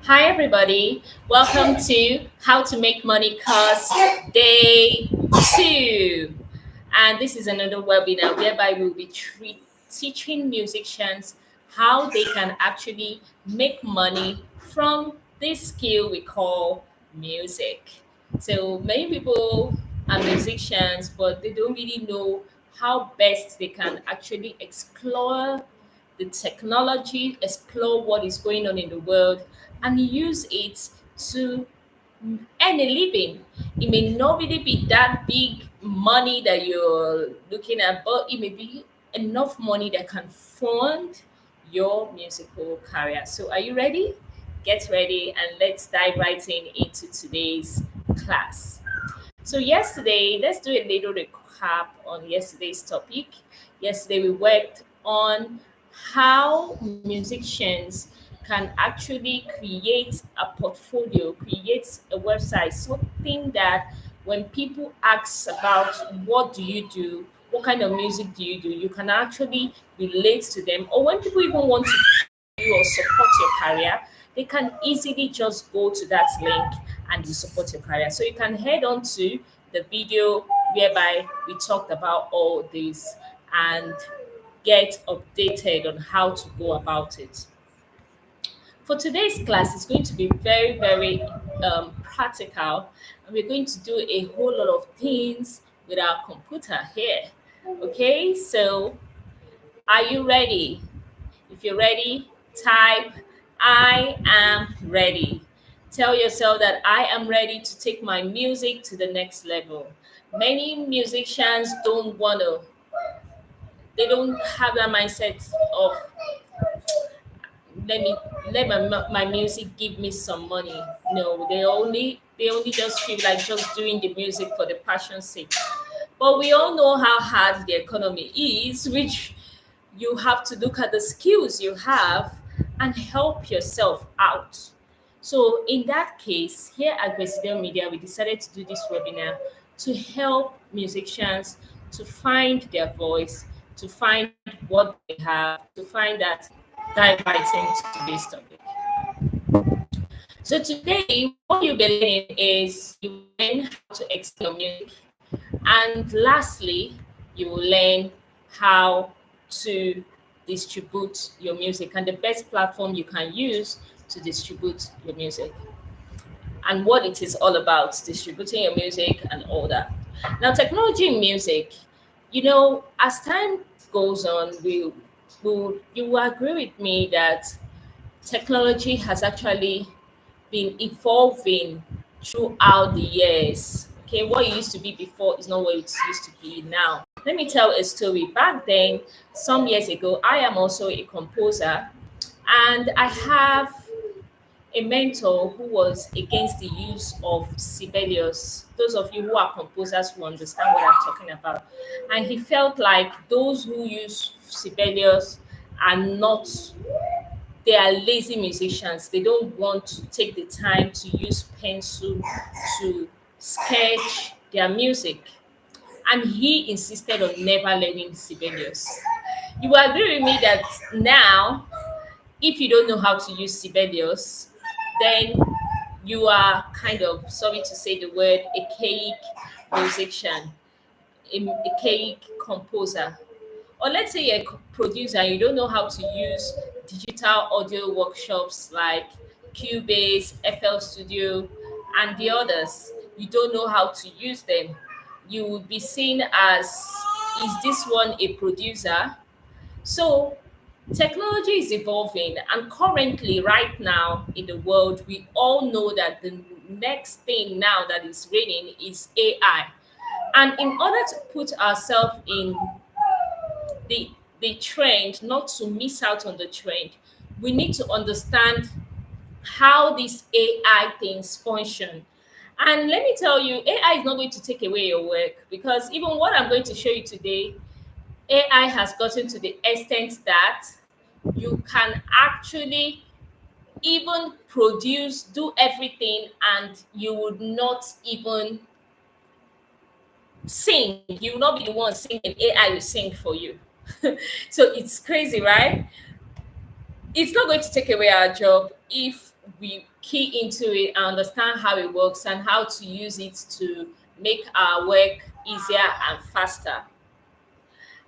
Hi, everybody. Welcome to How to Make Money Cost Day 2. And this is another webinar whereby we'll be teaching musicians how they can actually make money from this skill we call music. So, many people are musicians, but they don't really know how best they can actually explore the technology, explore what is going on in the world, and use it to earn a living. It may not really be that big money that you're looking at, but it may be enough money that can fund your musical career. So, are you ready? Get ready and let's dive right into today's class. So yesterday, let's do a little recap on yesterday's topic. Yesterday we worked on how musicians can actually create a portfolio, create a website, something that when people ask about what do you do, what kind of music do, you can actually relate to them. Or when people even want to you or support your career, they can easily just go to that link and you support your career. So you can head on to the video whereby we talked about all this and get updated on how to go about it. For today's class, it's going to be very, very practical, and we're going to do a whole lot of things with our computer here. Okay, so are you ready? If you're ready, type I am ready. Tell yourself that I am ready to take my music to the next level. Many musicians they don't have that mindset of let me let my music give me some money. No, they only just feel like just doing the music for the passion sake. But we all know how hard the economy is, which you have to look at the skills you have and help yourself out. So, in that case, here at Resident Media, we decided to do this webinar to help musicians to find their voice, to find what they have, to find that dive right into today's topic. So, today, what you'll be learning is you will learn how to explore music, and lastly, you will learn how to distribute your music and the best platform you can use to distribute your music and what it is all about, distributing your music and all that. Now, technology in music, as time goes on, you will agree with me that technology has actually been evolving throughout the years. Okay, what it used to be before is not what it used to be now. Let me tell a story. Back then, some years ago, I am also a composer, and I have a mentor who was against the use of Sibelius. Those of you who are composers will understand what I'm talking about. And he felt like those who use Sibelius are not they are lazy musicians. They don't want to take the time to use pencil to sketch their music. And he insisted on never learning Sibelius. You will agree with me that now, if you don't know how to use Sibelius, then you are kind of, sorry to say the word, archaic musician, archaic composer. Or let's say you're a producer and you don't know how to use digital audio workshops like Cubase, FL Studio, and the others. You don't know how to use them. You will be seen as, is this one a producer? So technology is evolving, and currently, right now in the world, we all know that the next thing now that is reigning is AI. And in order to put ourselves in the trend, not to miss out on the trend, we need to understand how these AI things function. And let me tell you, AI is not going to take away your work, because even what I'm going to show you today, AI has gotten to the extent that you can actually even produce, do everything, and you would not even sing. You will not be the one singing, AI will sing for you. So it's crazy, right? It's not going to take away our job if we key into it and understand how it works and how to use it to make our work easier and faster,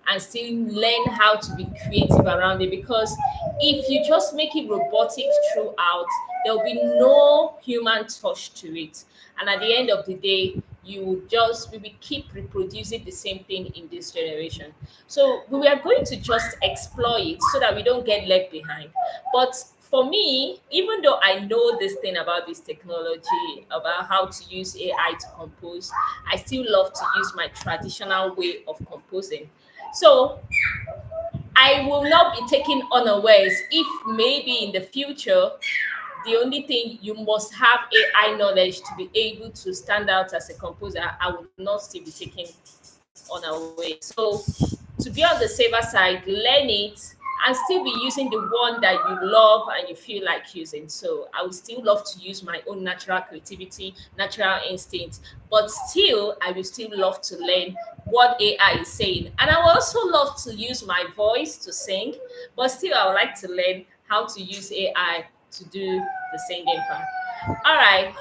and still learn how to be creative around it. Because if you just make it robotic throughout, there'll be no human touch to it. And at the end of the day, we will keep reproducing the same thing in this generation. So we are going to just explore it so that we don't get left behind. But for me, even though I know this thing about this technology, about how to use AI to compose, I still love to use my traditional way of composing. So I will not be taken unawares if maybe in the future the only thing you must have AI knowledge to be able to stand out as a composer. I would not still be taken unaware. So to be on the safer side, learn it and still be using the one that you love and you feel like using. So I would still love to use my own natural creativity, natural instinct, but still I will still love to learn what AI is saying. And I would also love to use my voice to sing, but still I would like to learn how to use AI to do the singing part. All right,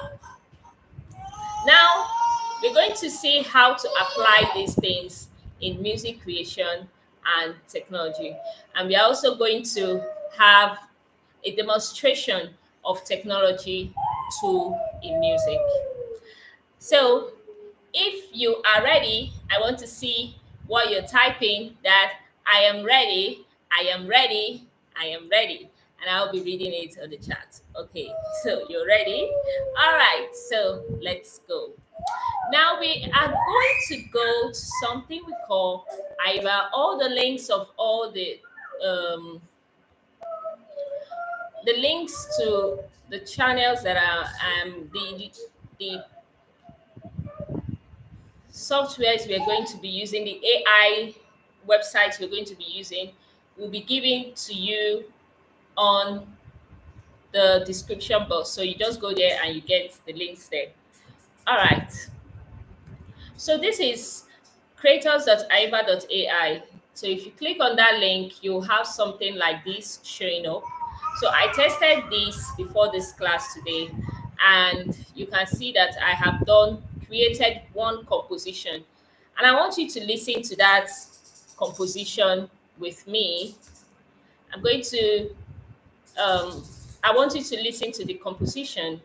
now we're going to see how to apply these things in music creation and technology. And we're also going to have a demonstration of technology tool in music. So if you are ready, I want to see what you're typing, that I am ready, I am ready, I am ready. And I'll be reading it on the chat. Okay, so you're ready? All right, so let's go. Now we are going to go to something we call either all the links of all the links to the channels that are the softwares we're going to be using, the AI websites we're going to be using, will be given to you on the description box. So you just go there and you get the links there. All right. So this is creators.aiva.ai. So if you click on that link, you'll have something like this showing up. So I tested this before this class today, and you can see that I have created one composition. And I want you to listen to that composition with me. I'm going to, I want you to listen to the composition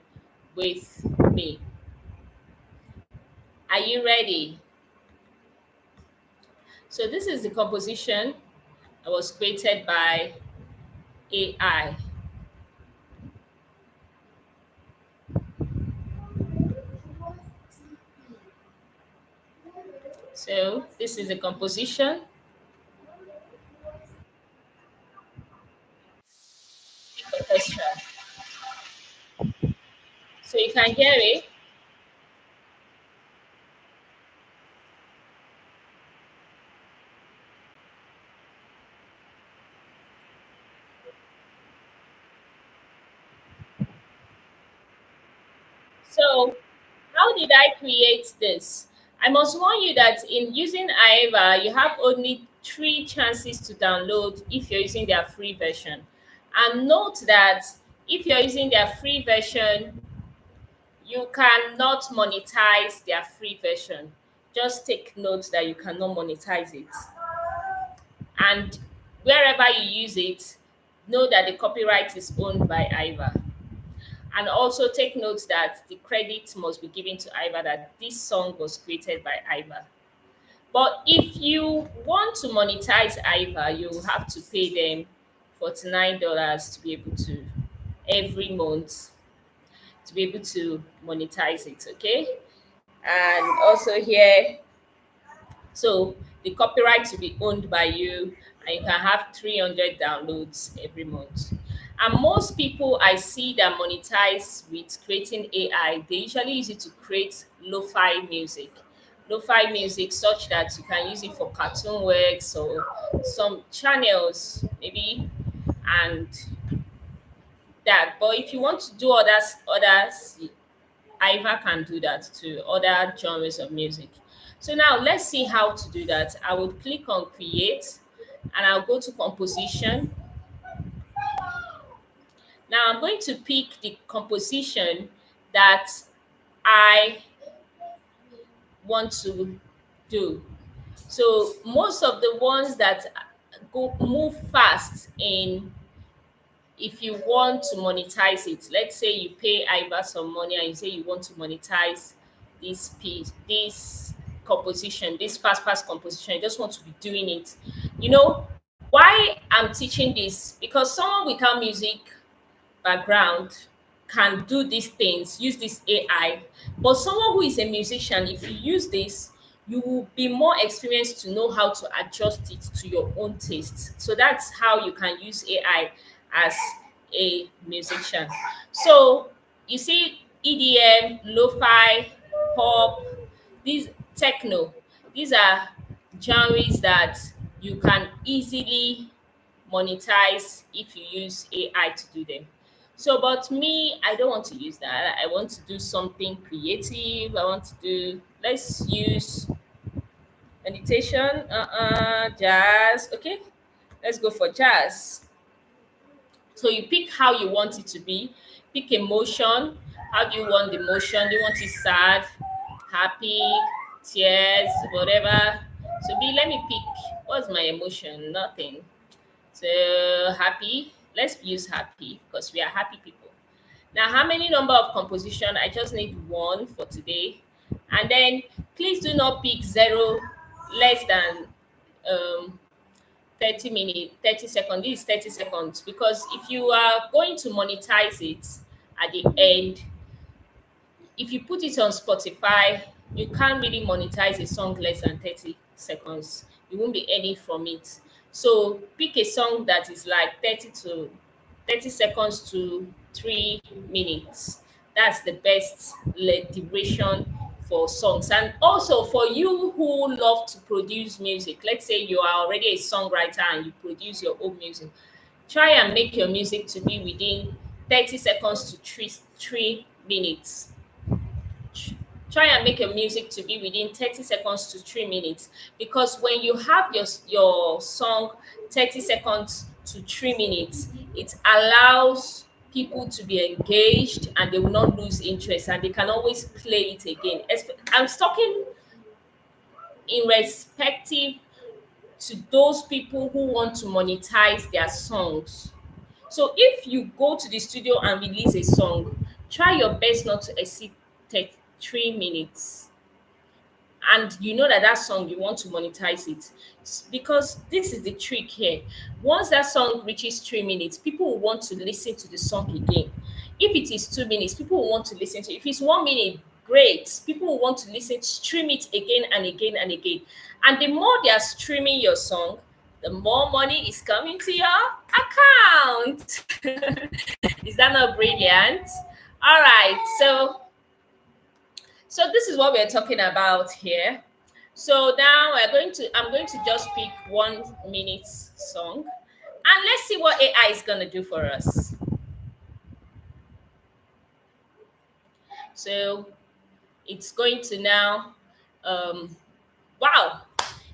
with me. Are you ready? So this is the composition that was created by AI. So this is the composition, orchestra. So you can hear it. So how did I create this? I must warn you that in using Aeva, you have only three chances to download if you're using their free version. And note that if you're using their free version, you cannot monetize their free version. Just take note that you cannot monetize it. And wherever you use it, know that the copyright is owned by Iva. And also take note that the credit must be given to Iva, that this song was created by Iva. But if you want to monetize Iva, you have to pay them $49 to be able to, every month, to be able to monetize it. Okay. And also here, so the copyright to be owned by you, and you can have 300 downloads every month. And most people I see that monetize with creating AI, they usually use it to create lo-fi music. Lo-fi music such that you can use it for cartoon works or some channels maybe, and that. But if you want to do others, Iva can do that to other genres of music. So now let's see how to do that. I would click on create and I'll go to composition. Now I'm going to pick the composition that I want to do. So most of the ones that go move fast in, if you want to monetize it, let's say you pay Iva some money and you say you want to monetize this piece, this composition, this fast composition, you just want to be doing it. You know, why I'm teaching this? Because someone without music background can do these things, use this AI. But someone who is a musician, if you use this, you will be more experienced to know how to adjust it to your own taste. So that's how you can use AI as a musician. So you see, EDM, lo-fi, pop, these techno, these are genres that you can easily monetize if you use AI to do them. So, but me, I don't want to use that. I want to do something creative. I want to do, let's use meditation, jazz. Okay, let's go for jazz. So you pick how you want it to be. Pick emotion. How do you want the emotion? Do you want it sad, happy, tears, whatever? So be let me pick. What's my emotion? Nothing. So happy. Let's use happy because we are happy people. Now, how many number of composition? I just need one for today. And then please do not pick zero less than um 30 minutes, 30 seconds. This is 30 seconds because if you are going to monetize it at the end, if you put it on Spotify, you can't really monetize a song less than 30 seconds. You won't be any from it. So pick a song that is like 30 seconds to 3 minutes. That's the best duration for songs. And also for you who love to produce music, let's say you are already a songwriter and you produce your own music, try and make your music to be within 30 seconds to 3 minutes. Try and make your music to be within 30 seconds to 3 minutes, because when you have your song 30 seconds to 3 minutes, it allows people to be engaged and they will not lose interest and they can always play it again. I'm talking in respective to those people who want to monetize their songs. So if you go to the studio and release a song, try your best not to exceed 3 minutes. And you know that that song you want to monetize it. Because this is the trick here. Once that song reaches 3 minutes, people will want to listen to the song again. If it is 2 minutes, people will want to listen to it. If it's 1 minute, great. People will want to listen, stream it again and again and again. And the more they are streaming your song, the more money is coming to your account. Is that not brilliant? All right, so this is what we're talking about here. So now I'm going to just pick 1 minute song and let's see what AI is going to do for us. So it's going to now, wow,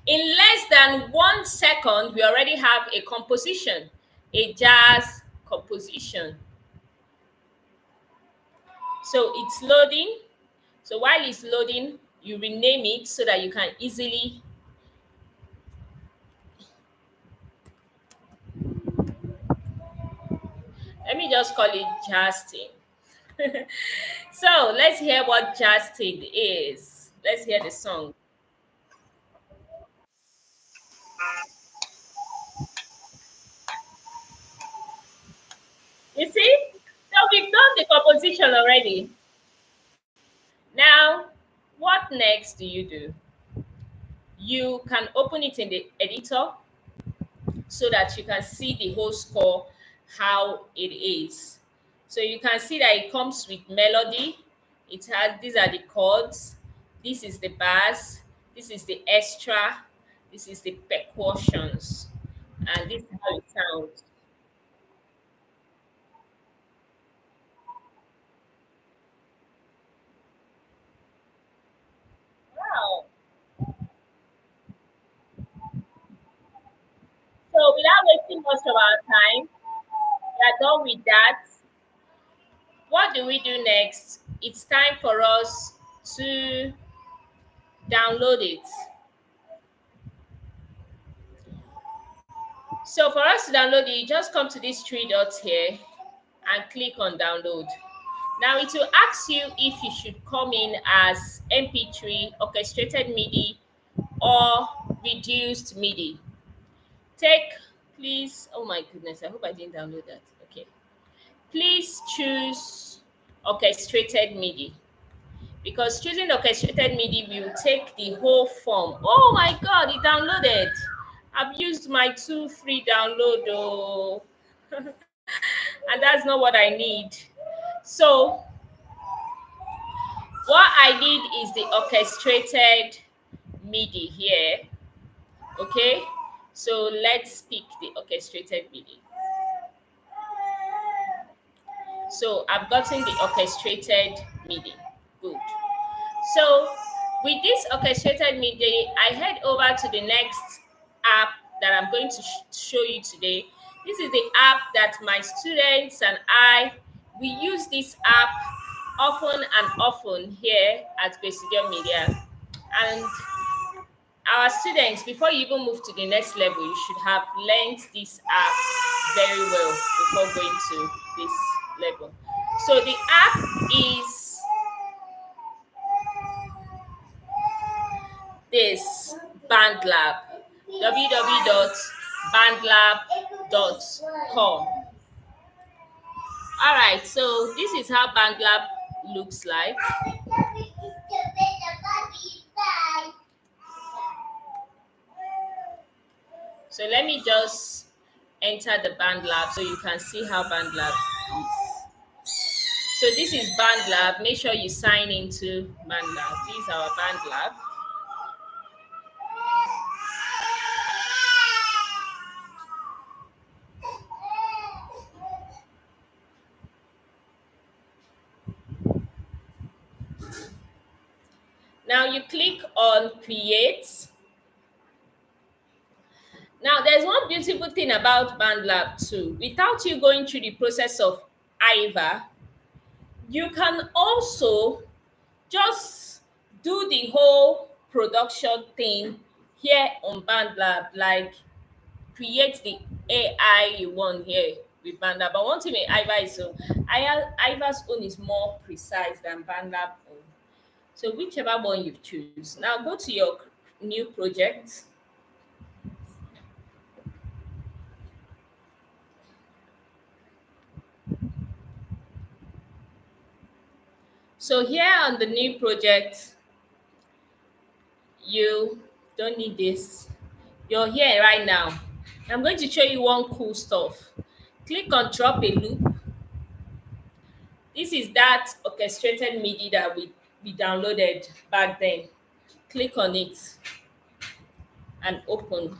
in less than 1 second, we already have a composition, a jazz composition. So it's loading. So while it's loading, you rename it so that you can easily, let me just call it Justin. So let's hear what Justin is. Let's hear the song. You see? So we've done the composition already. Now, what next do you do? You can open it in the editor so that you can see the whole score, how it is. So you can see that it comes with melody. It has, these are the chords, this is the bass, this is the extra, this is the percussions, and this is how it sounds. Wow. So without wasting much of our time, we are done with that. What do we do next? It's time for us to download it. So for us to download it, you just come to these three dots here and click on download. Now it will ask you if you should come in as MP3, orchestrated MIDI, or reduced MIDI. Take, please, oh my goodness, I hope I didn't download that. Okay. Please choose orchestrated MIDI because choosing orchestrated MIDI will take the whole form. Oh my God, it downloaded. I've used my two free download, oh, and that's not what I need. So what I need is the orchestrated MIDI here. Okay, so let's pick the orchestrated MIDI. So I've gotten the orchestrated MIDI. Good. So with this orchestrated MIDI, I head over to the next app that I'm going to show you today. This is the app that my students and I, we use this app often and often here at Presidium Media. And our students, before you even move to the next level, you should have learned this app very well before going to this level. So the app is this BandLab, www.bandlab.com. All right, so this is how BandLab looks like. So let me just enter the BandLab so you can see how BandLab is. So this is BandLab. Make sure you sign into BandLab. This is our BandLab. Now you click on create. Now there's one beautiful thing about BandLab too. Without you going through the process of Iva, you can also just do the whole production thing here on BandLab, like create the AI you want here with BandLab. But one thing with Iva is Iva's own is more precise than BandLab own. So whichever one you choose. Now go to your new project. So here on the new project, you don't need this. You're here right now. I'm going to show you one cool stuff. Click on drop a loop. This is that orchestrated MIDI that we downloaded back then. Click on it and open.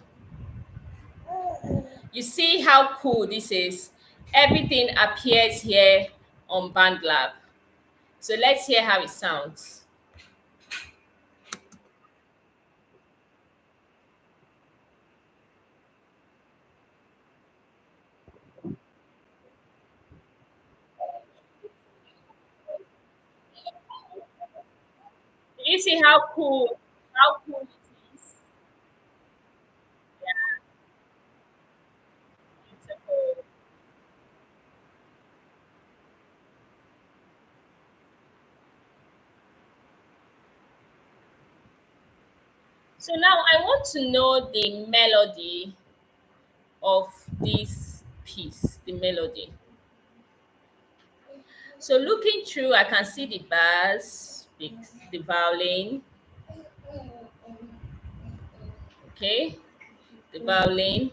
You see how cool this is? Everything appears here on BandLab. So let's hear how it sounds. Do you see how cool it is? Yeah, beautiful. So now I want to know the melody of this piece, the melody. So looking through, I can see the bass, the violin, okay, the violin.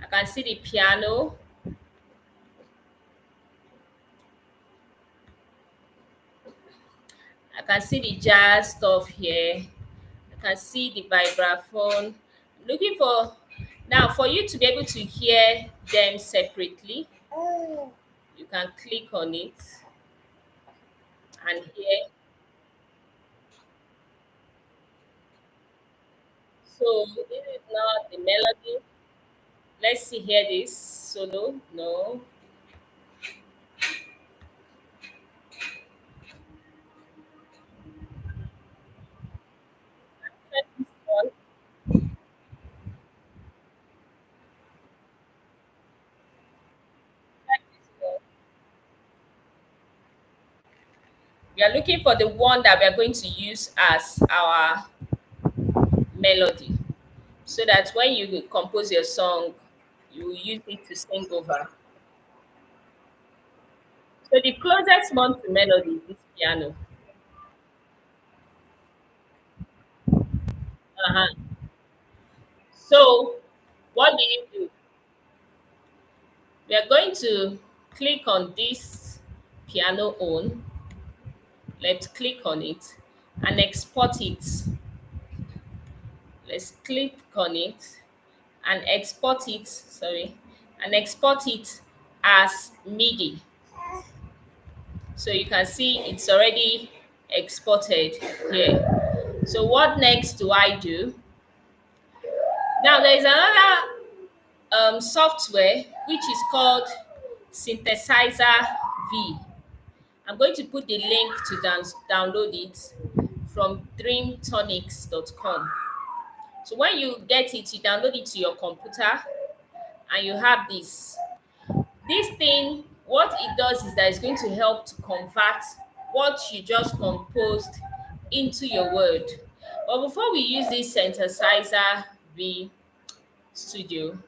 I can see the piano. I can see the jazz stuff here. I can see the vibraphone. Looking for now for you to be able to hear them separately, you can click on it and hear. So this is not the melody. Let's see, hear this solo. No. We are looking for the one that we are going to use as our melody, so that when you compose your song, you will use it to sing over. So the closest one to melody is this piano. Uh-huh. So what do you do? We are going to click on this piano on, let's click on it and export it. Let's click on it and export it, sorry, and export it as MIDI. So you can see it's already exported here. So what next do I do? Now there is another software which is called Synthesizer V. I'm going to put the link to download it from dreamtonics.com. So when you get it, you download it to your computer and you have this. This thing, what it does is that it's going to help to convert what you just composed into your word. But before we use this synthesizer V Studio,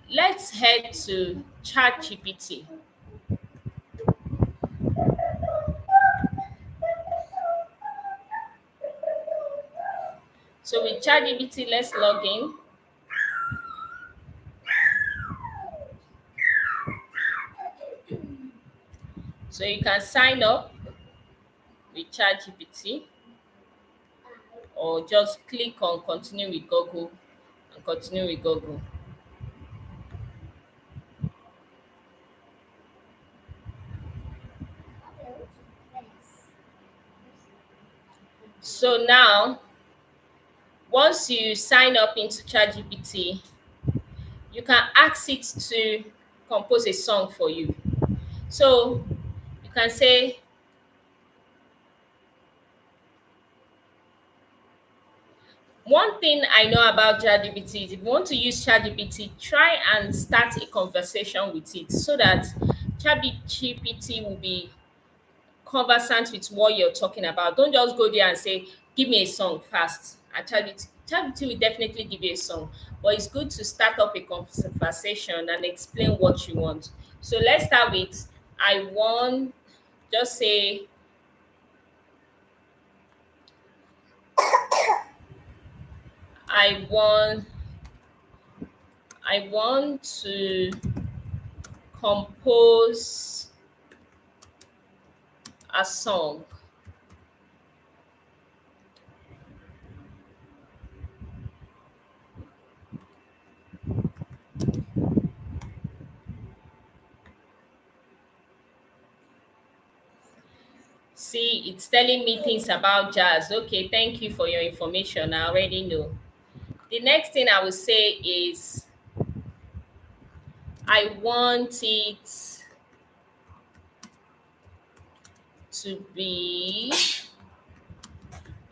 let's head to ChatGPT. So with ChatGPT, let's log in. So you can sign up with ChatGPT or just click on continue with Google and continue with Google. So now, once you sign up into ChatGPT, you can ask it to compose a song for you. So you can say, one thing I know about ChatGPT is if you want to use ChatGPT, try and start a conversation with it so that ChatGPT will be conversant with what you're talking about. Don't just go there and say, give me a song fast. And ChatGPT will definitely give you a song. But it's good to start up a conversation and explain what you want. So let's start with I want, just say, I want I want to compose a song. See, it's telling me things about jazz. Okay, thank you for your information. I already know. The next thing I will say is I want it to be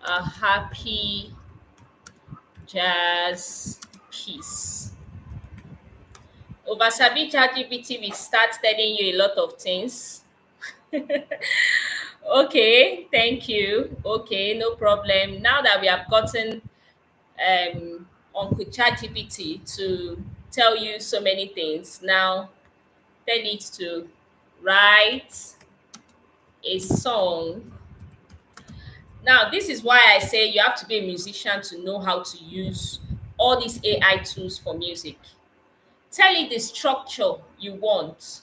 a happy jazz piece. Over Sabi ChatGPT will start telling you a lot of things. Okay, thank you. Okay, no problem. Now that we have gotten Uncle ChatGPT to tell you so many things, now tell it to write a song. Now, this is why I say you have to be a musician to know how to use all these AI tools for music. Tell it the structure you want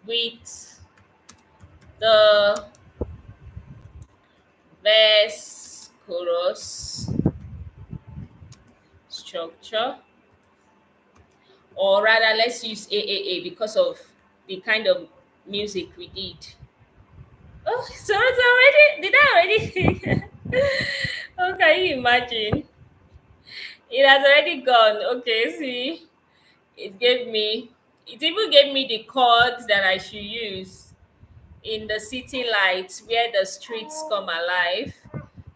with the verse, chorus, structure, or rather, let's use AAA because of the kind of music we did. Oh, so it's already, did I already? Oh, can you imagine? It has already gone. Okay, see, it gave me, it even gave me the chords that I should use in the city lights where the streets come alive,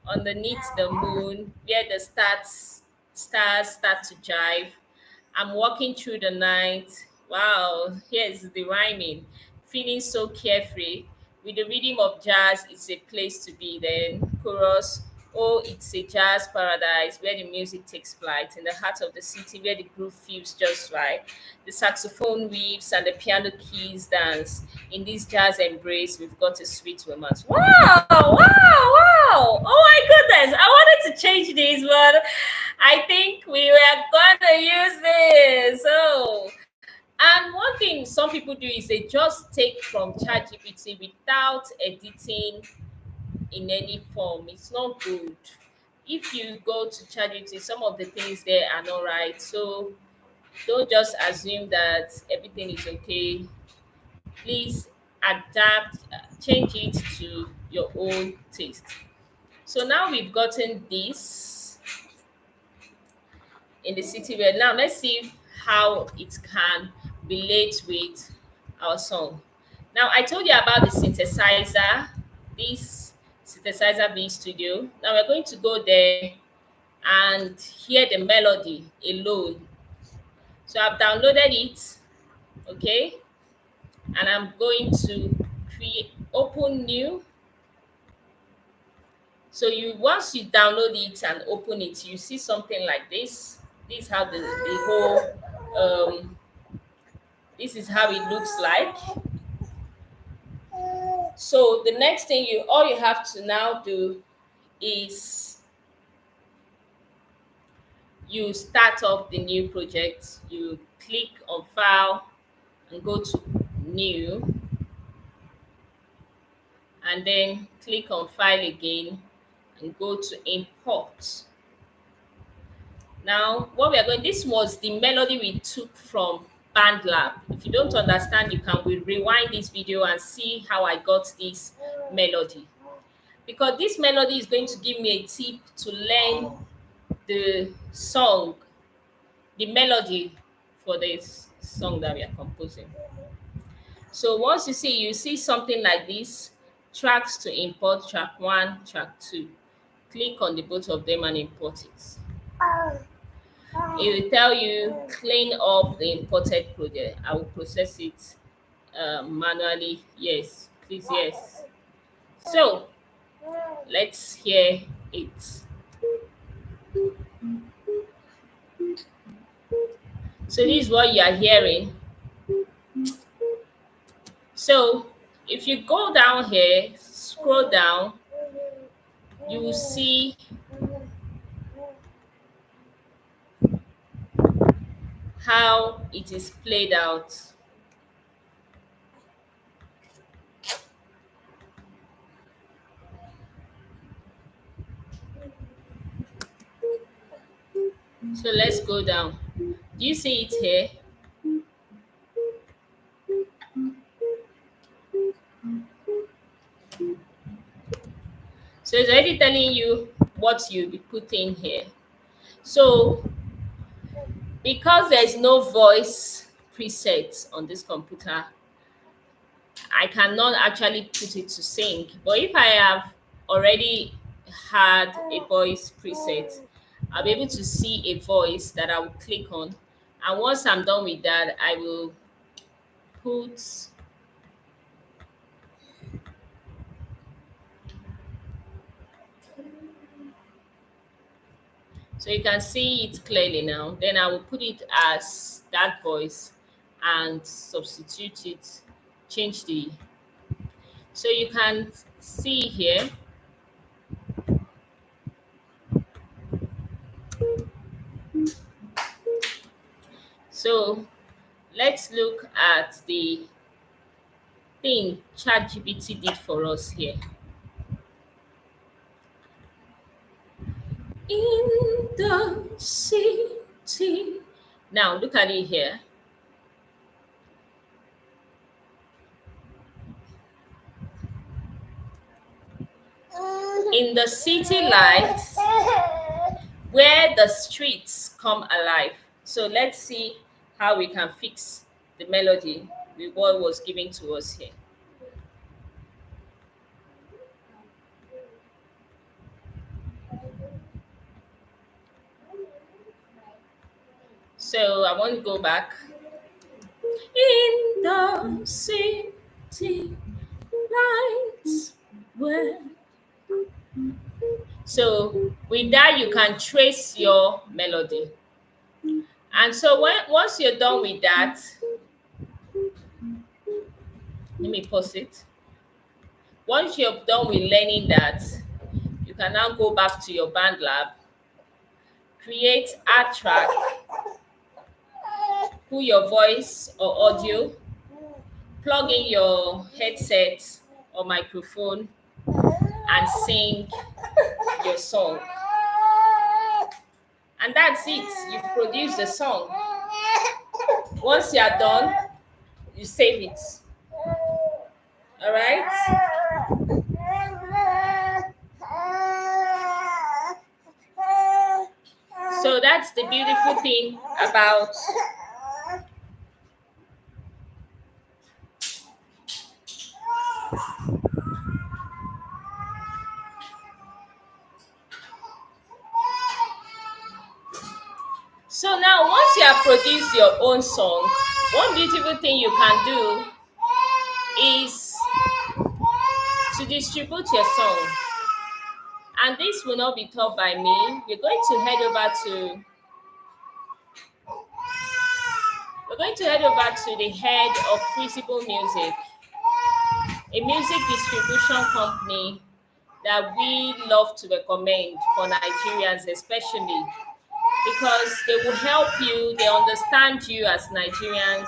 underneath the moon where the stars start to jive. I'm walking through the night. Wow, here's the rhyming. feeling so carefree. With the rhythm of jazz, it's a place to be. Then chorus, oh, it's a jazz paradise where the music takes flight in the heart of the city where the groove feels just right. The saxophone weaves and the piano keys dance. In this jazz embrace, we've got a sweet romance. Wow, wow, wow. Oh my goodness. I wanted to change this, but I think we were gonna use this. So and one thing some people do is they just take from ChatGPT without editing in any form. It's not good. If you go to ChatGPT, some of the things there are not right. So don't just assume that everything is okay. Please adapt, change it to your own taste. So now we've gotten this in the city where now let's see how it can relate with our song. Now I told you about the synthesizer, this synthesizer V Studio. Now we're going to go there and hear the melody alone. So I've downloaded it, okay, and I'm going to create open new. So you once you download it and open it, you see something like this. This is how the whole this is how it looks like. So the next thing you all you have to now do is you start up the new project. You click on file and go to new and then click on file again and go to import. Now, what we are going, this was the melody we took from BandLab. If you don't understand, you can rewind this video and see how I got this melody. Because this melody is going to give me a tip to learn the song, the melody for this song that we are composing. So once you see something like this, tracks to import, track one, track two. Click on the both of them and import it. It will tell you clean up the imported project. I will process it manually. Yes, please, yes. So let's hear it. So this is what you are hearing. So if you go down here, scroll down, you will see how it is played out. So let's go down. Do you see it here? So it's already telling you what you'll be putting here. So because there's no voice preset on this computer, I cannot actually put it to sing. But if I have already had a voice preset, I'll be able to see a voice that I will click on. And once I'm done with that, I will put, so you can see it clearly now. Then I will put it as that voice and substitute it, change the, so you can see here. So let's look at the thing ChatGPT did for us here. In the city. Now look at it here. In the city lights, where the streets come alive. So let's see how we can fix the melody with what was given to us here. So I want to go back. In the city. City lights where. So with that, you can trace your melody. And so once you're done with that, let me pause it. Once you're done with learning that, you can now go back to your band lab, create a track, put your voice or audio, plug in your headset or microphone, and sing your song. And that's it. You've produced the song. Once you are done, you save it. All right? So that's the beautiful thing about. So now, once you have produced your own song, one beautiful thing you can do is to distribute your song. And this will not be taught by me. We're going to head over to the head of Crucible Music, a music distribution company that we love to recommend for Nigerians, especially because they will help you, they understand you as Nigerians.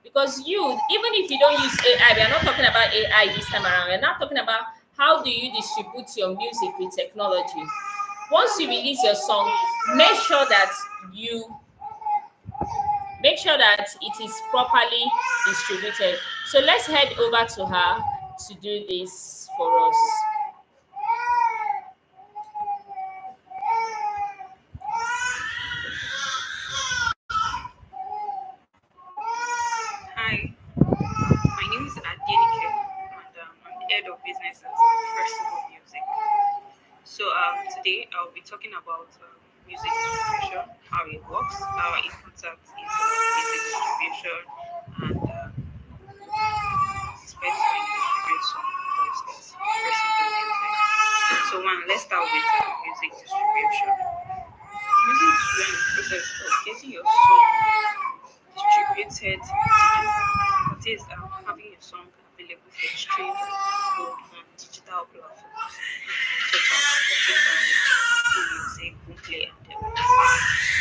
Because even if you don't use AI, we are not talking about AI this time around, we're not talking about how do you distribute your music with technology. Once you release your song, make sure that you make sure that it is properly distributed. So let's head over to her to do this for us. Hi, my name is Adenike, and I'm the head of business at Festival Music. So today I'll be talking about music distribution, how it works, how I contact is music distribution, and expect when you distribute some because it's Festival Music. So let's start with music distribution. Music distribution is the process of getting your song distributed that is having your song available for stream on digital platforms such as Spotify, Apple Music, Boomplay, and the others.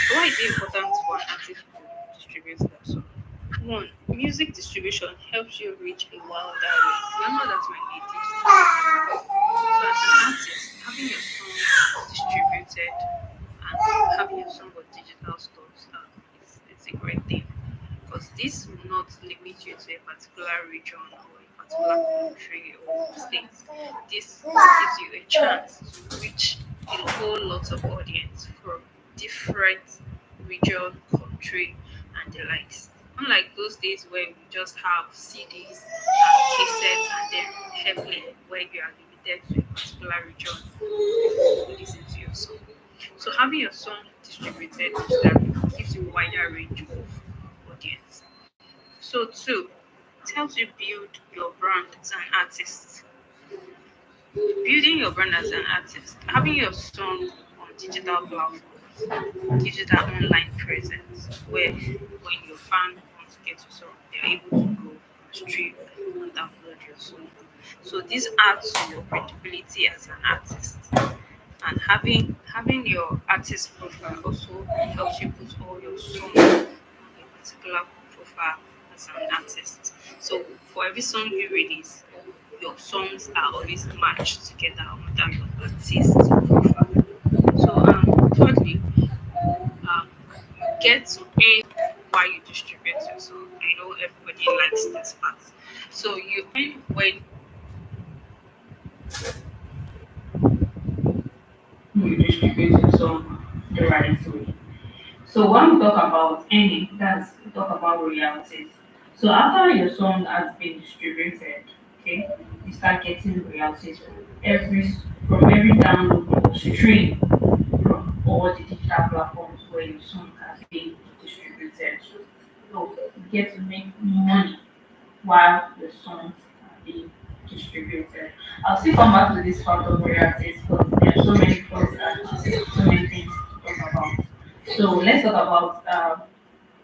So why is it important for an artist to distribute their song? One, music distribution helps you reach a wider audience. Remember that when it digital. So as an artist, having your song distributed and having your song on digital stores it's a great thing because this will not limit you to a particular region or a particular country or state. This gives you a chance to reach a whole lot of audience from different region, country, and the likes. Unlike those days where we just have CDs and cassettes and then airplane where you are limited to a particular region to listen to your song. So having your song distributed digitally gives you a wider range of audience. So two, it helps you build your brand as an artist. Building your brand as an artist, having your song on digital platforms, digital online presence, where when your fan wants to get your song, they're able to go stream and download your song. So this adds to your credibility as an artist. And having your artist profile also helps you put all your songs on a particular profile as an artist. So for every song you release, your songs are always matched together under your artist profile. So thirdly, you get to earn while you distribute your song. I know everybody likes this part. So you earn when you distribute your song the right way. So when we talk about earning, that's we talk about royalties. So after your song has been distributed, okay, you start getting royalties from every download or stream from all the digital platforms where your song has been distributed. So you get to make money while the song be distributed. I'll still come back to this fact of royalties because there are so many thoughts and so many things to talk about. So let's talk about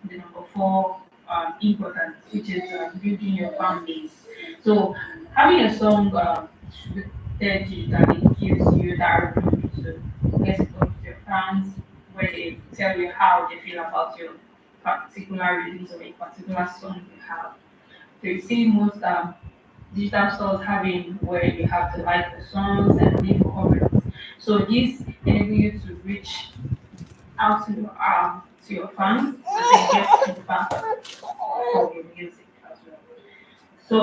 the number four important, which is building your fan base. So having a song distributed digitally gives you that ability to get in touch with your fans, where they tell you how they feel about your particular release or a particular song you have. So you see most digital stores having where you have to like the songs and leave comments. So this enable you to reach out to your fans and then get feedback for your music as well. So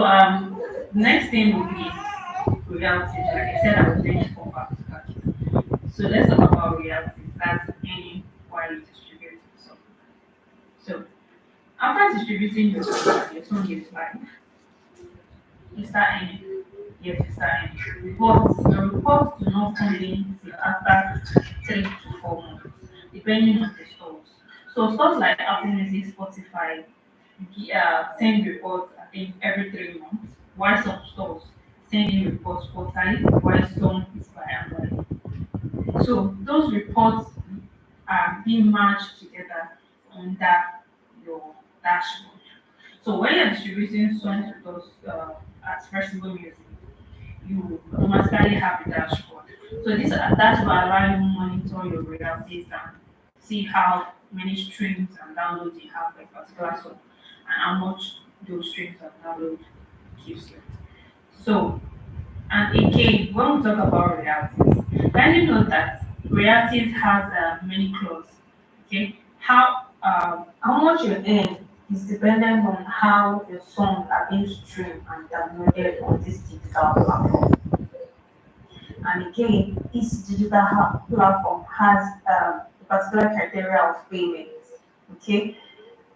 next thing will be royalties. Like I said, I was doing four back to back. So let's talk about royalties. That's any while you distribute the song. So after distributing your song is live, you start earning. Yes, you start earning. But the reports do not come in till after 3 to 4 months, depending on the stores. So stores like Apple Music, Spotify, send reports I think every 3 months, while some stores send in reports quarterly, while some is biannually. So those reports are being matched together under your dashboard. So when you're distributing songs with those at Festival Music, you automatically have a dashboard. So this dashboard allow you to monitor your royalties and see how many streams and downloads you have for a particular song and how much those streams and downloads gives you. So and again, when we talk about royalties, kindly note that royalties has many clauses. Okay, how much you earn is dependent on how your songs are being streamed and downloaded on this digital platform. And again, this digital platform has a particular criteria of payment. Okay,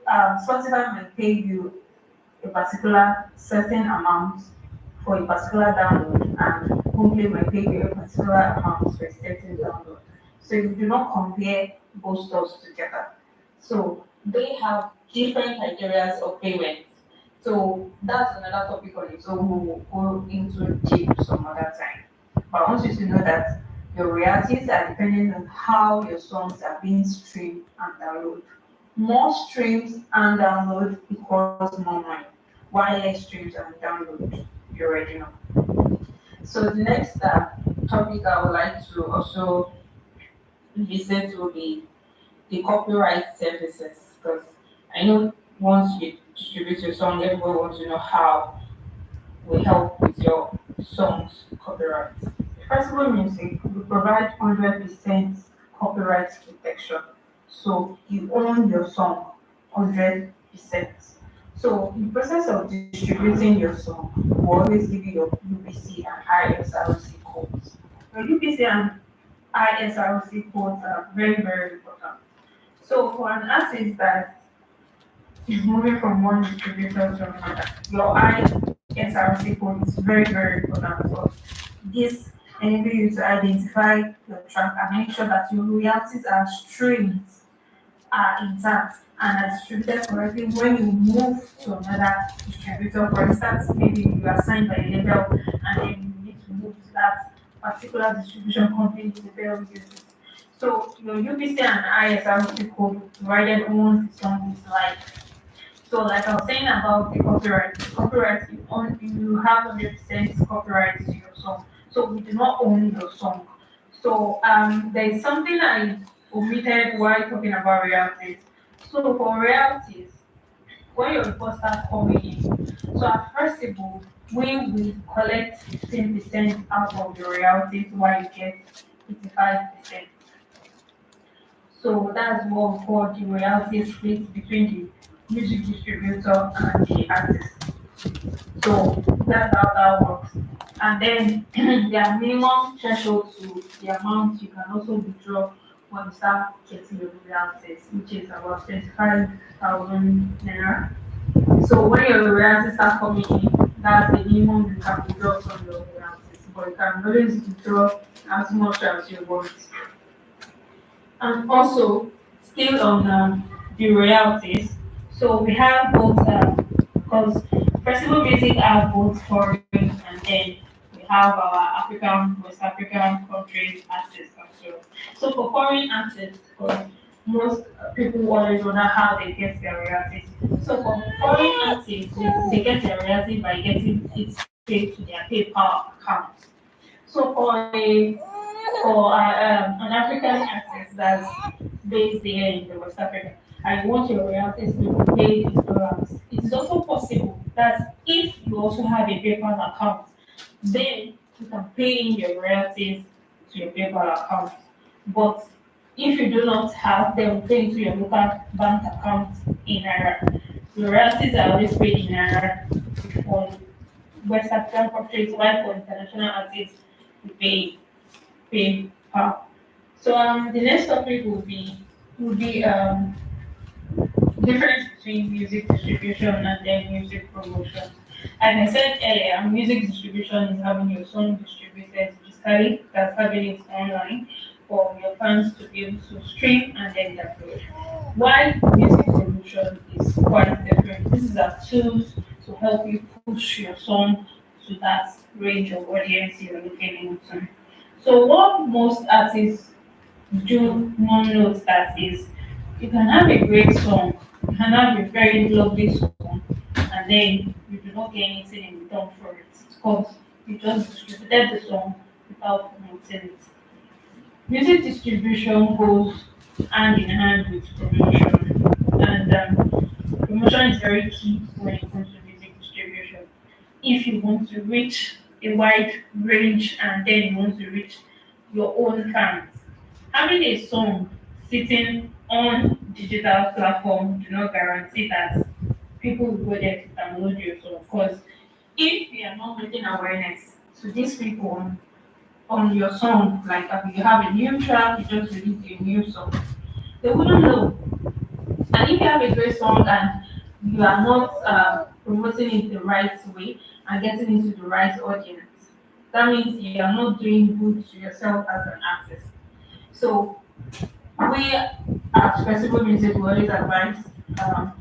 Spotify may pay you a particular certain amount for a particular download, and Boomplay may pay you a particular amount for a certain download. So you do not compare both stores together. So they have different criteria of payment. So that's another topic on it. So we will go into deep some other time. But I want you to know that your royalties are depending on how your songs are being streamed and downloaded. More streams and download equals more money, while less streams and download, you already know. So the next topic I would like to also visit will be the copyright services, because I know once you distribute your song, everyone wants to know how we help with your song's copyright. Festival Music, we provide 100% copyright protection. So you own your song 100%. So in the process of distributing your song, we always give you your UBC and ISRC codes. Your UBC and ISRC codes are very, very important. So for an artist that is moving from one distributor to another, your ISRC code is very, very important. So this enable you to identify your track and make sure that your royalties and streams are intact and are distributed correctly when you move to another distributor. For instance, maybe you are signed by a label and then you need to move to that particular distribution company the label uses. So your UBC and ISRC code provided once the song is live. So like I was saying about the copyright you have 100% copyright to your song. So we do not own your song. So there is something I omitted while talking about royalties. So for royalties, when your report starts coming in, so at first of all, we will collect 15% out of your royalties while you get 85%. So that's what we call the royalty split between the music distributor and the artist. So that's how that works. And then there are minimum threshold to the amount you can also withdraw when you start getting your royalties, which is about 25,000 naira. So when your royalties start coming in, that's the minimum you can withdraw from your royalties. But you can always withdraw as much as you want. And also, still on the royalties, so we have both because festival music have both foreign and then we have our African, West African countries artists as well. So for foreign artists, because most people always wonder how they get their royalties. So for foreign artists, they get their royalty by getting it paid to their PayPal account. So for an African artist that's based here in the West Africa, and you want your royalties to be paid in dollars, it is also possible that if you also have a PayPal account, then you can pay in your royalties to your PayPal account. But if you do not have them pay into your local bank account in Naira, your royalties are always paid in Naira for West African countries, while for international artists, we pay per. So the next topic will be difference between music distribution and then music promotion. As I said earlier, music distribution is having your song distributed digitally, that's having it online for your fans to be able to stream and then download. While music promotion is quite different. These are tools to help you push your song to that range of audience you're looking into. So what most artists do not note that is you can have a great song, you can have a very lovely song, and then you do not get anything in return for it because you just distributed the song without promoting it. Music distribution goes hand in hand with promotion, and promotion is very key when it comes to music distribution. If you want to reach a wide range and then you want to reach your own fans, having a song sitting on digital platform do not guarantee that people will go there to download your song. Because if you are not making awareness to these people on your song, like you have a new track, you just released a new song, they wouldn't know. And if you have a great song and you are not promoting it the right way and getting into the right audience, that means you are not doing good to yourself as an artist. So we at Festival Music we always advise um,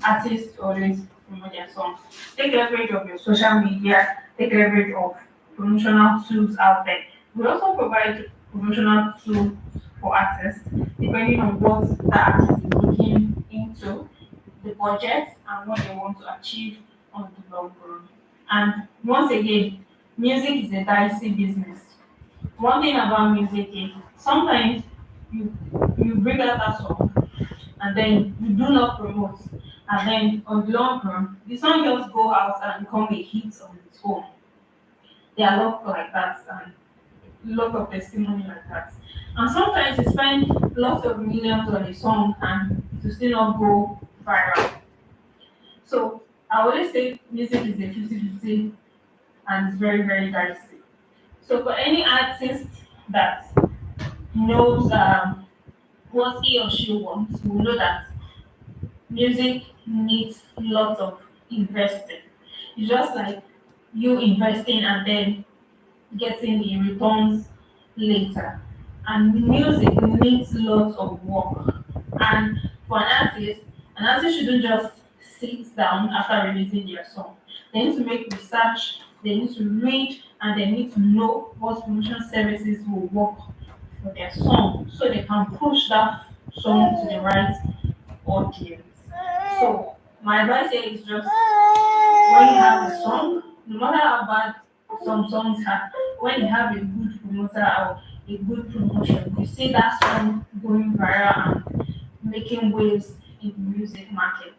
artists to always promote their songs. Take leverage of your social media, take leverage of promotional tools out there. We also provide promotional tools for artists depending on what the artist is looking into, the budget, and what they want to achieve on the long run. And once again, music is a dicey business. One thing about music is sometimes you you bring out that song and then you do not promote, and then on the long run the song just go out and become a hit on its own. There are lots like that and lot of testimony like that. And sometimes you spend lots of millions on a song and it will still not go viral. So I always say music is a 50-50 and it's very, very dicey. So for any artist that knows what he or she wants, will know that music needs lots of investing. It's just like you investing and then getting the returns later. And music needs lots of work. And for an artist shouldn't just sit down after releasing their song. They need to make research, they need to read, and they need to know what promotion services will work for their song so they can push that song to the right audience. So my advice here is just when you have a song, no matter how bad some songs are, when you have a good promoter or a good promotion, you see that song going viral and making waves in the music market.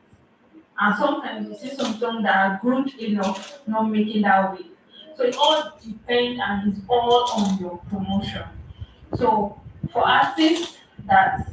And sometimes you see some songs that are good enough not making that wave. So it all depends and it's all on your promotion. So for artists that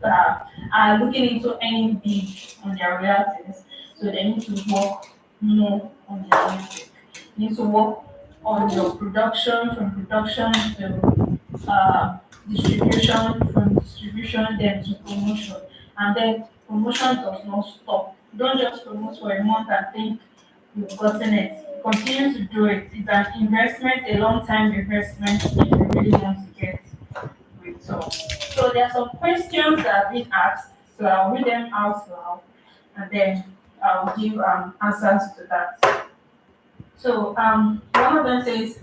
are looking into earning big on their royalties, so they need to work more on their music. You need to work on your production, from production to distribution, from distribution then to promotion. And then promotion does not stop. Don't just promote for a month and think you've gotten it. Continue to do it. It's an investment, a long time investment if you really want to get results. So there are some questions that have been asked, so I'll read them out loud and then I'll give answers to that. So one of them says,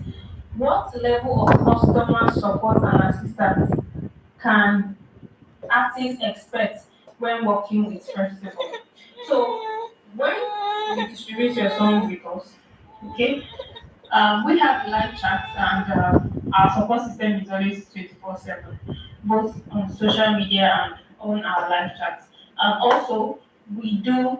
what level of customer support and assistance can artists expect when working with festival? So when you distribute your song with us, okay, we have live chats and our support system is always 24/7, both on social media and on our live chats. And also, we do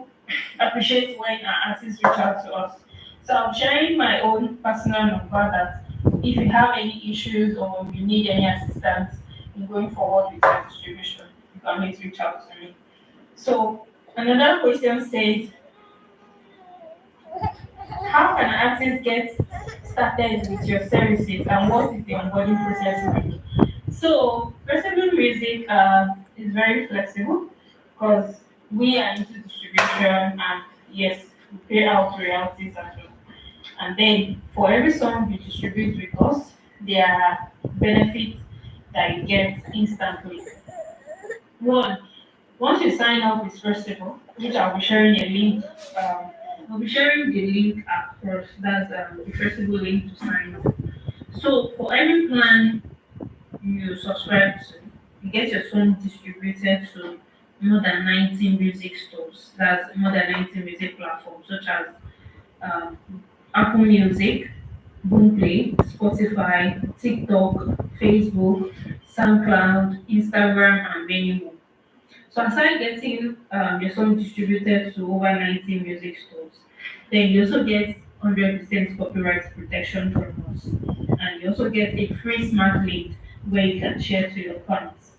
appreciate when our artists reach out to us. So I'm sharing my own personal number that if you have any issues or you need any assistance in going forward with your distribution, you can always reach out to me. So another question says, how can artists get started with your services and what is the onboarding process like? So, flexible music is very flexible because we are into distribution and yes, we pay out royalties as well. And then for every song you distribute with us, there are benefits that you get instantly. One, once you sign up with Festival, which I'll be sharing a link, um, I'll be sharing the link across. That's the Festival link to sign up. So for every plan you subscribe to, you get your song distributed to more than 90 music stores. That's more than 90 music platforms such as um, Apple Music, Boomplay, Spotify, TikTok, Facebook, SoundCloud, Instagram, and many more. So aside getting your song distributed to over 90 music stores, then you also get 100% copyright protection from us. And you also get a free smart link where you can share to your clients.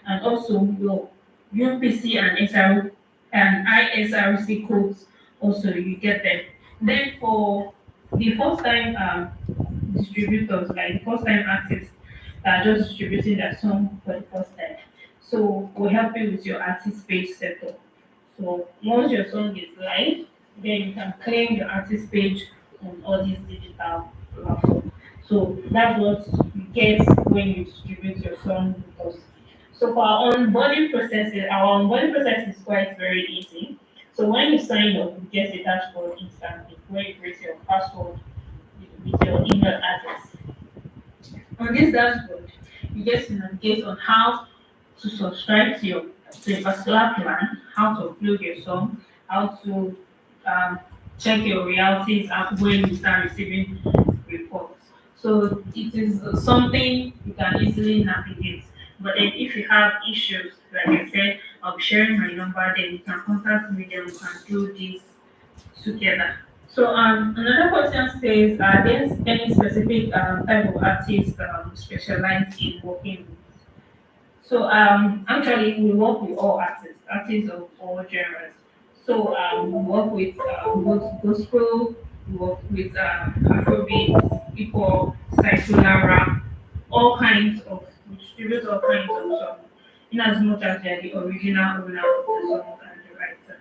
And also your UPC and SR and ISRC codes also you get them. Then for the first time distributors, like the first time artists that are just distributing their song for the first time. So we'll help you with your artist page setup. So once your song is live, then you can claim your artist page on all these digital platforms. So that's what you get when you distribute your song with us. So for our onboarding process is quite very easy. So when you sign up, you get a dashboard instantly where you create your password with your email address. On this dashboard, you get to navigate on how to subscribe to a particular plan, how to upload your song, how to um, check your royalties and when you start receiving reports. So it is something you can easily navigate. But then if you have issues, like I said, I'll be sharing my number, then you can contact me, then we can do this together. So another question says, are there any specific type of artists specialize in working with? So actually we work with all artists, artists of all genres. So we work with both gospel, we work with Afrobeat, hip hop, secular rap, all kinds of we distribute all kinds of songs. In as much as they're the original owner of the song and the writer.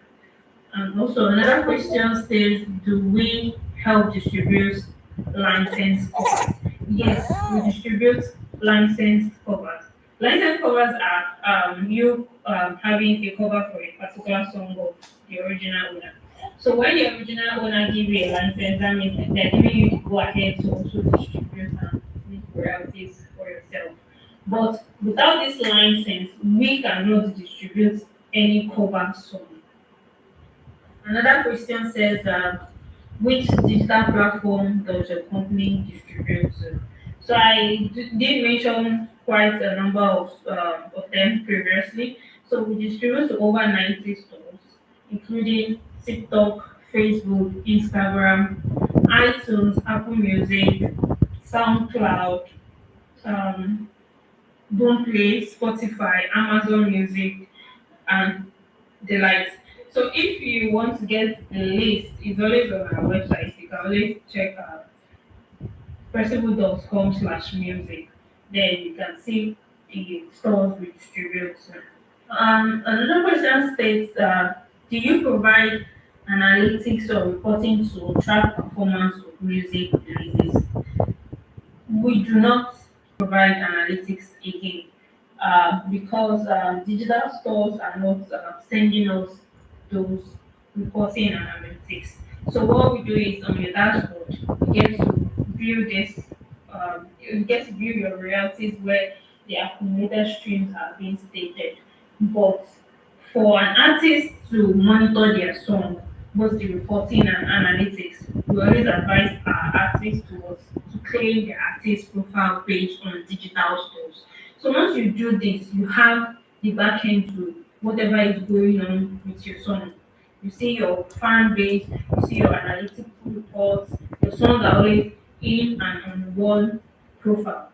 And also another question says, do we help distribute licensed covers? Yes, we distribute licensed covers. Licensed covers are you having a cover for a particular song of the original owner. So when the original owner give you a license, that means that they're giving you the go ahead to also distribute and make royalties for yourself. But without this license, we cannot distribute any cover song. Another question says, which digital platform does your company distribute to? So did mention quite a number of them previously. So we distribute to over 90 stores, including TikTok, Facebook, Instagram, iTunes, Apple Music, SoundCloud, um, Boomplay, Spotify, Amazon Music, and the likes. So if you want to get the list, it's always on our website. You can always check festival.com/music. Then you can see the stores we distribute to. Another question states, do you provide analytics or reporting to track performance of music releases? We do not provide analytics again because digital stores are not sending us those reporting and analytics. So what we do is on your dashboard, you get to view this, you get to view your royalties where the accumulated streams are being stated. But for an artist to monitor their song, both the reporting and analytics, we always advise our artists to claim the artist profile page on digital stores. So once you do this, you have the back end to whatever is going on with your song. You see your fan base, you see your analytical reports, your songs are always in and on one profile.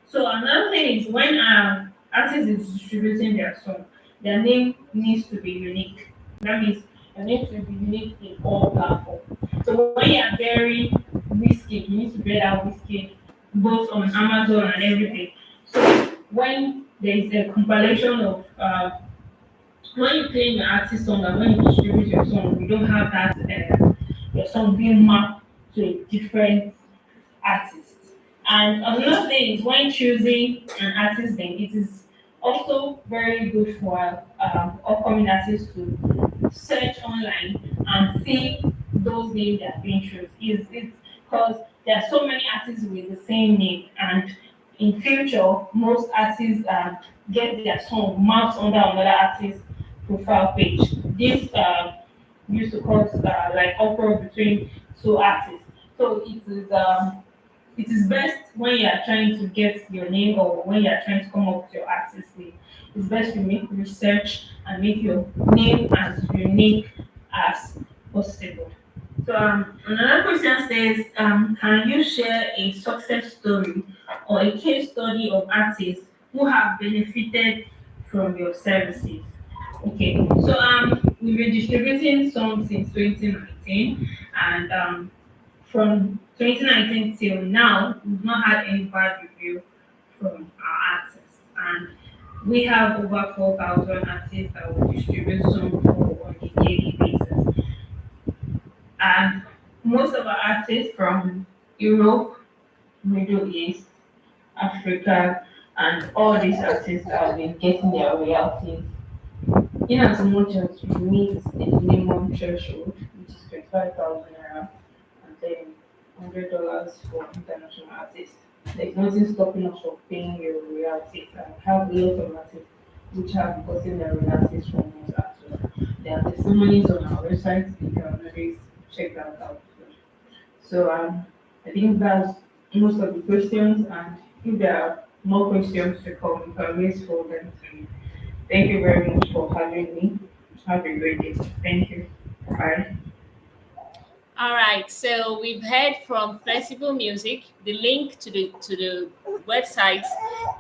So another thing is when an artist is distributing their song, their name needs to be unique. That means your name should be unique in all platforms. So when you are very risky, you need to bear that whiskey both on Amazon and everything. So when there is a compilation of when you play your artist song and when you distribute your song, you don't have that your song being mapped to a different artist. And another thing is when choosing an artist name, it is also very good for upcoming artists to search online and see those names that are being chosen. Is it because there are so many artists with the same name, and in future most artists get their song marked under another artist profile page. This used to cause like uproar between two artists. So it is best when you are trying to get your name or when you are trying to come up with your artist name. It's best to make research and make your name as unique as possible. So another question says, can you share a success story or a case study of artists who have benefited from your services? Okay, so we've been distributing songs since 2019, and from 2019 till now, we've not had any bad review from our artists, and we have over 4,000 artists that we distribute songs for on a daily basis. And most of our artists from Europe, Middle East, Africa, and all these artists have been getting their royalties in as much as we meet the minimum threshold, which is 25,000 naira, and then $100 for international artists. There's nothing stopping us from paying your royalties. I have a lot of artists which have gotten their royalties from us as well. There are testimonies on our website, you can always check that out. So I think that's most of the questions, and if there are more questions to come, you can always forward them to me. Thank you very much for having me. Have a great day. Thank you. Bye. All right, so we've heard from Flexible Music. The link to the website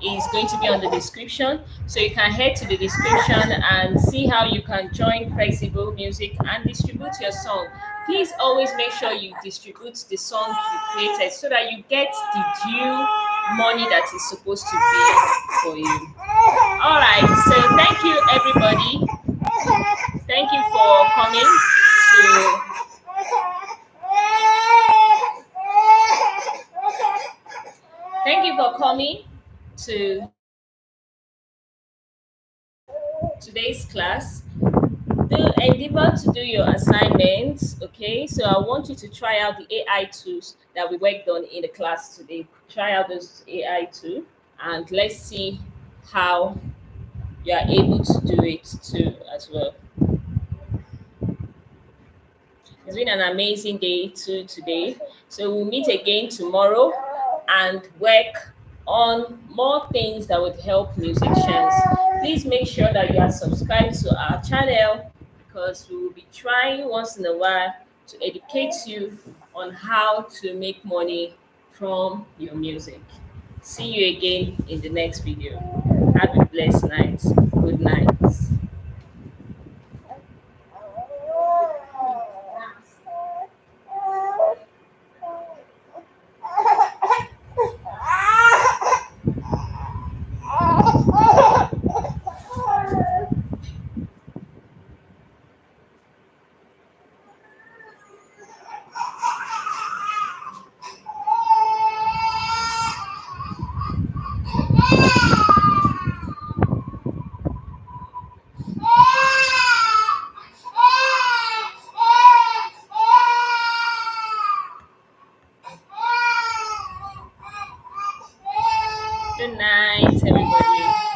is going to be on the description, so you can head to the description and see how you can join Flexible Music and distribute your song. Please always make sure you distribute the song you created so that you get the due money that is supposed to be for you. All right, so thank you everybody. Thank you for coming to Thank you for coming to today's class. Do endeavor to do your assignments, okay? So I want you to try out the AI tools that we worked on in the class today. Try out those AI too, and let's see how you are able to do it too as well. It's been an amazing day too today. So we'll meet again tomorrow and work on more things that would help musicians. Please make sure that you are subscribed to our channel because we will be trying once in a while to educate you on how to make money from your music. See you again in the next video. Have a blessed night. Good night. Good night, everybody.